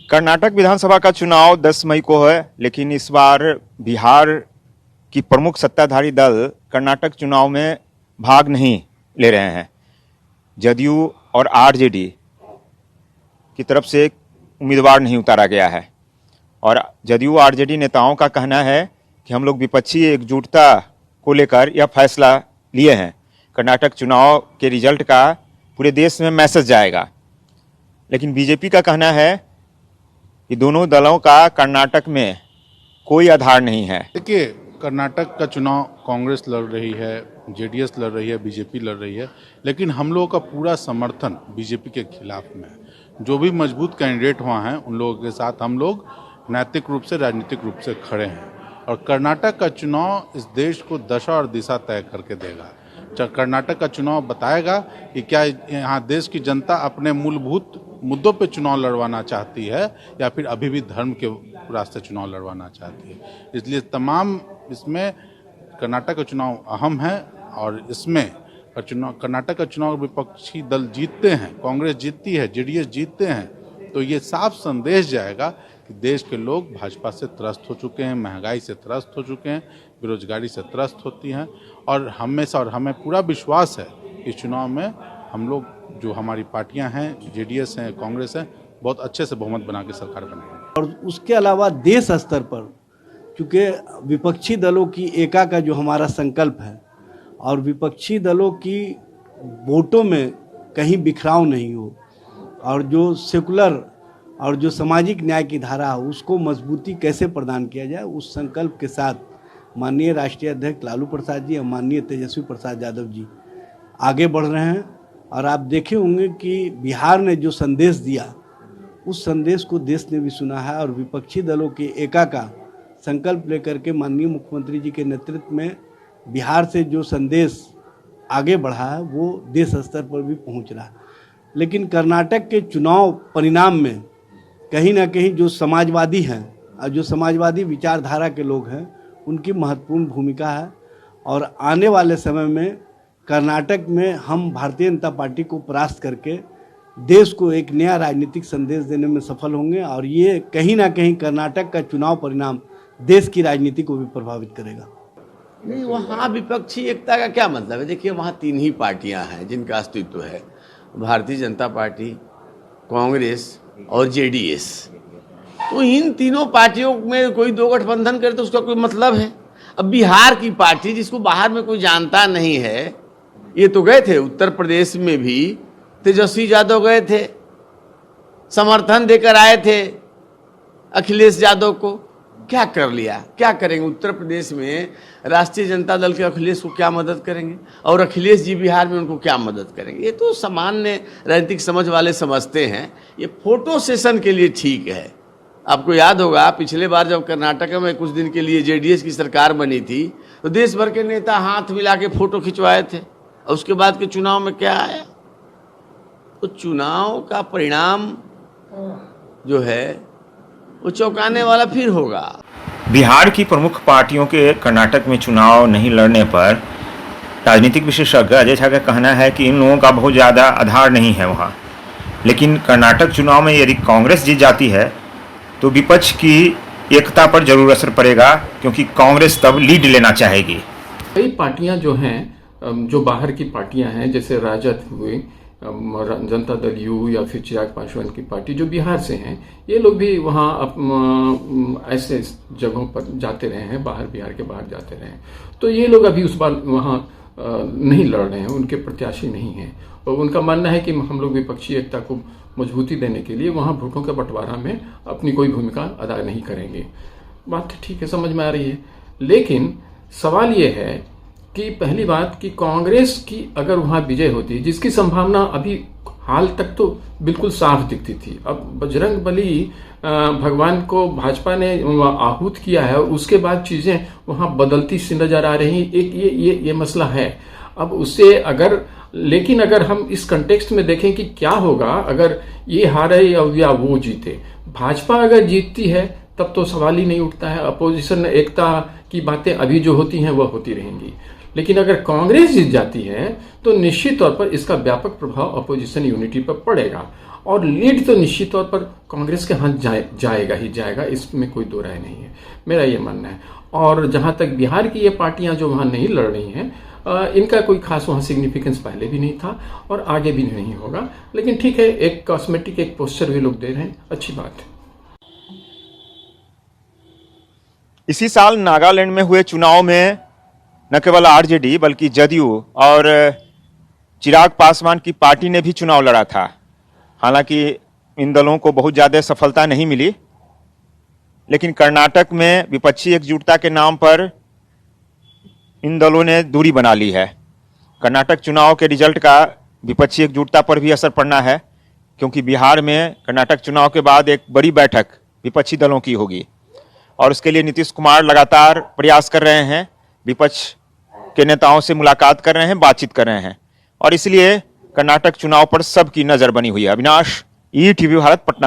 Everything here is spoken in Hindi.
कर्नाटक विधानसभा का चुनाव 10 मई को है, लेकिन इस बार बिहार की प्रमुख सत्ताधारी दल कर्नाटक चुनाव में भाग नहीं ले रहे हैं। जदयू और आरजेडी की तरफ से उम्मीदवार नहीं उतारा गया है और जदयू आरजेडी नेताओं का कहना है कि हम लोग विपक्षी एकजुटता को लेकर यह फैसला लिए हैं। कर्नाटक चुनाव के रिजल्ट का पूरे देश में मैसेज जाएगा, लेकिन बीजेपी का कहना है कि दोनों दलों का कर्नाटक में कोई आधार नहीं है। देखिए, कर्नाटक का चुनाव कांग्रेस लड़ रही है, जेडीएस लड़ रही है, बीजेपी लड़ रही है, लेकिन हम लोगों का पूरा समर्थन बीजेपी के खिलाफ में है। जो भी मजबूत कैंडिडेट वहाँ हैं उन लोगों के साथ हम लोग नैतिक रूप से, राजनीतिक रूप से खड़े हैं और कर्नाटक का चुनाव इस देश को दशा और दिशा तय करके देगा। कर्नाटक का चुनाव बताएगा कि क्या यहाँ देश की जनता अपने मूलभूत मुद्दों पे चुनाव लड़वाना चाहती है या फिर अभी भी धर्म के रास्ते चुनाव लड़वाना चाहती है। इसलिए तमाम इसमें कर्नाटक का चुनाव अहम है और इसमें कर्नाटक का चुनाव विपक्षी दल जीतते हैं, कांग्रेस जीतती है, जेडीएस जीतते हैं, तो ये साफ संदेश जाएगा कि देश के लोग भाजपा से त्रस्त हो चुके हैं, महंगाई से त्रस्त हो चुके हैं, बेरोजगारी से त्रस्त होती हैं और हमें पूरा विश्वास है इस चुनाव में हम लोग, जो हमारी पार्टियां हैं, जेडीएस हैं, कांग्रेस हैं, बहुत अच्छे से बहुमत बना के सरकार बनाएंगे। और उसके अलावा देश स्तर पर चूँकि विपक्षी दलों की एका का जो हमारा संकल्प है और विपक्षी दलों की वोटों में कहीं बिखराव नहीं हो और जो सेकुलर और जो सामाजिक न्याय की धारा है उसको मजबूती कैसे प्रदान किया जाए, उस संकल्प के साथ माननीय राष्ट्रीय अध्यक्ष लालू प्रसाद जी और माननीय तेजस्वी प्रसाद यादव जी आगे बढ़ रहे हैं। और आप देखे होंगे कि बिहार ने जो संदेश दिया उस संदेश को देश ने भी सुना है और विपक्षी दलों के एका का संकल्प लेकर के माननीय मुख्यमंत्री जी के नेतृत्व में बिहार से जो संदेश आगे बढ़ा है वो देश स्तर पर भी पहुंच रहा है। लेकिन कर्नाटक के चुनाव परिणाम में कहीं ना कहीं जो समाजवादी हैं और जो समाजवादी विचारधारा के लोग हैं उनकी महत्वपूर्ण भूमिका है और आने वाले समय में कर्नाटक में हम भारतीय जनता पार्टी को परास्त करके देश को एक नया राजनीतिक संदेश देने में सफल होंगे और ये कहीं ना कहीं कर्नाटक का चुनाव परिणाम देश की राजनीति को भी प्रभावित करेगा। नहीं, वहाँ विपक्षी एकता का क्या मतलब है? देखिए, वहाँ 3 ही पार्टियाँ हैं जिनका अस्तित्व है, भारतीय जनता पार्टी, कांग्रेस और जेडीएस। तो इन तीनों पार्टियों में कोई 2 गठबंधन करे तो उसका कोई मतलब है? अब बिहार की पार्टी जिसको बाहर में कोई जानता नहीं है, ये तो गए थे उत्तर प्रदेश में भी, तेजस्वी यादव गए थे, समर्थन देकर आए थे अखिलेश यादव को। क्या कर लिया? क्या करेंगे? उत्तर प्रदेश में राष्ट्रीय जनता दल के अखिलेश को क्या मदद करेंगे और अखिलेश जी बिहार में उनको क्या मदद करेंगे? ये तो सामान्य राजनीतिक समझ वाले समझते हैं। ये फोटो सेशन के लिए ठीक है। आपको याद होगा पिछले बार जब कर्नाटक में कुछ दिन के लिए जेडीएस की सरकार बनी थी तो देश भर के नेता हाथ मिला के फोटो खिंचवाए थे और उसके बाद के चुनाव में क्या आया? तो चुनाव का परिणाम जो है वो चौंकाने वाला फिर होगा। बिहार की प्रमुख पार्टियों के कर्नाटक में चुनाव नहीं लड़ने पर राजनीतिक विशेषज्ञ अजय झा का कहना है कि इन लोगों का बहुत ज़्यादा आधार नहीं है वहाँ। लेकिन कर्नाटक चुनाव में यदि कांग्रेस जीत जाती है तो विपक्ष की एकता पर जरूर असर पड़ेगा, क्योंकि कांग्रेस तब लीड लेना चाहेगी। कई पार्टियां जो हैं, जो बाहर की पार्टियां हैं, जैसे राजद हुए, जनता दल यू या फिर चिराग पासवान की पार्टी जो बिहार से हैं, ये लोग भी वहाँ ऐसे जगहों पर जाते रहे हैं, बाहर बिहार के बाहर जाते रहे हैं। तो ये लोग अभी उस बार वहाँ नहीं लड़ रहे हैं, उनके प्रत्याशी नहीं हैं और उनका मानना है कि हम लोग विपक्षी एकता को मजबूती देने के लिए वहाँ वोटों के बंटवारा में अपनी कोई भूमिका अदा नहीं करेंगे। बात ठीक है, समझ में आ रही है। लेकिन सवाल ये है कि पहली बात कि कांग्रेस की अगर वहाँ विजय होती, जिसकी संभावना अभी हाल तक तो बिल्कुल साफ दिखती थी, अब बजरंग बली भगवान को भाजपा ने आहूत किया है और उसके बाद चीज़ें वहाँ बदलती सी नजर आ रही। एक ये मसला है। अब उससे लेकिन अगर हम इस कंटेक्स्ट में देखें कि क्या होगा अगर ये हारे या वो जीते, भाजपा अगर जीतती है तब तो सवाल ही नहीं उठता है। अपोजिशन एकता की बातें अभी जो होती हैं वह होती रहेंगी। लेकिन अगर कांग्रेस जीत जाती है तो निश्चित तौर पर इसका व्यापक प्रभाव अपोजिशन यूनिटी पर पड़ेगा और लीड तो निश्चित तौर पर कांग्रेस के हाथ जाएगा ही जाएगा, इसमें कोई दो राय नहीं है, मेरा ये मानना है। और जहां तक बिहार की ये पार्टियां जो वहां नहीं लड़ रही हैं, इनका कोई खास वहां सिग्निफिकेंस पहले भी नहीं था और आगे भी नहीं होगा, लेकिन ठीक है, एक कॉस्मेटिक एक पोस्टर भी लोग दे रहे हैं, अच्छी बात है। इसी साल नागालैंड में हुए चुनाव में न केवल आरजेडी बल्कि जदयू और चिराग पासवान की पार्टी ने भी चुनाव लड़ा था। हालांकि इन दलों को बहुत ज़्यादा सफलता नहीं मिली, लेकिन कर्नाटक में विपक्षी एकजुटता के नाम पर इन दलों ने दूरी बना ली है। कर्नाटक चुनाव के रिजल्ट का विपक्षी एकजुटता पर भी असर पड़ना है, क्योंकि बिहार में कर्नाटक चुनाव के बाद एक बड़ी बैठक विपक्षी दलों की होगी और उसके लिए नीतीश कुमार लगातार प्रयास कर रहे हैं, विपक्ष के नेताओं से मुलाकात कर रहे हैं, बातचीत कर रहे हैं और इसलिए कर्नाटक चुनाव पर सबकी नजर बनी हुई है। अविनाश, ईटीवी भारत, पटना।